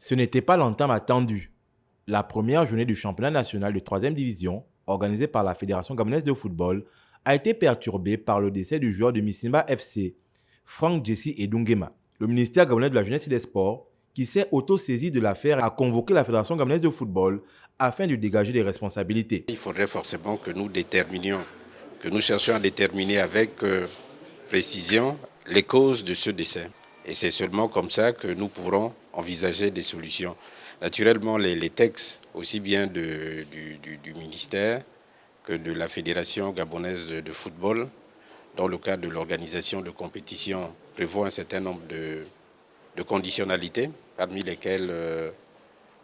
Ce n'était pas l'entame attendue. La première journée du championnat national de 3e division, organisée par la Fédération gabonaise de football, a été perturbée par le décès du joueur de Missimba FC, Frank Jesse Edungema. Le ministère gabonais de la Jeunesse et des Sports, qui s'est auto-saisi de l'affaire, a convoqué la Fédération gabonaise de football afin de dégager des responsabilités. Il faudrait forcément que nous cherchions à déterminer avec précision les causes de ce décès. Et c'est seulement comme ça que nous pourrons envisager des solutions. Naturellement, les textes, aussi bien du ministère que de la Fédération gabonaise de football, dans le cadre de l'organisation de compétitions, prévoient un certain nombre de conditionnalités, parmi lesquelles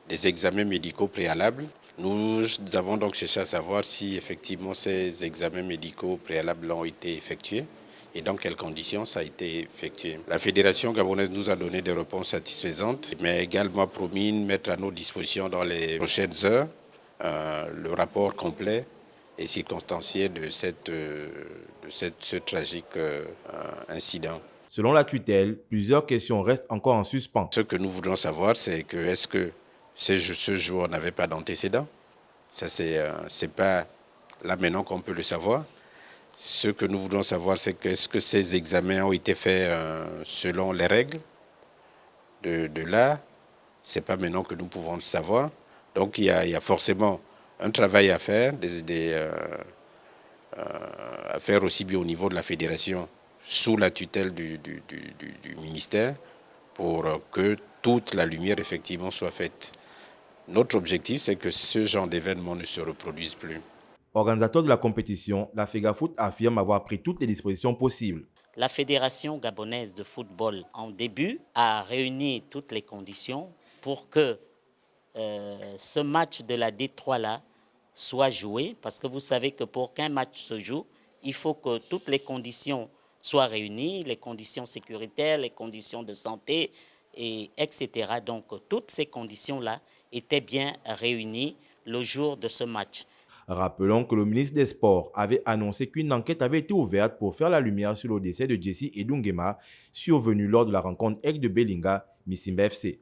des examens médicaux préalables. Nous avons donc cherché à savoir si effectivement ces examens médicaux préalables ont été effectués et dans quelles conditions ça a été effectué. La Fédération gabonaise nous a donné des réponses satisfaisantes, mais également promis de mettre à nos dispositions dans les prochaines heures le rapport complet et circonstancié de ce tragique incident. Selon la tutelle, plusieurs questions restent encore en suspens. Ce que nous voudrons savoir, c'est que est-ce que ce joueur n'avait pas d'antécédents? Ça, c'est pas là maintenant qu'on peut le savoir. Ce que nous voulons savoir, c'est que est-ce que ces examens ont été faits selon les règles de là? C'est pas maintenant que nous pouvons le savoir. Donc il y a forcément un travail à faire, à faire aussi bien au niveau de la fédération, sous la tutelle du ministère, pour que toute la lumière effectivement soit faite. Notre objectif, c'est que ce genre d'événement ne se reproduise plus. Organisateur de la compétition, la FEGAFOOT affirme avoir pris toutes les dispositions possibles. La Fédération gabonaise de football, en début, a réuni toutes les conditions pour que ce match de la D3-là soit joué, parce que vous savez que pour qu'un match se joue, il faut que toutes les conditions soient réunies, les conditions sécuritaires, les conditions de santé, etc. Donc toutes ces conditions-là étaient bien réunies le jour de ce match. Rappelons que le ministre des Sports avait annoncé qu'une enquête avait été ouverte pour faire la lumière sur le décès de Jesse Edungema, survenu lors de la rencontre avec de Belinga, Missimba FC.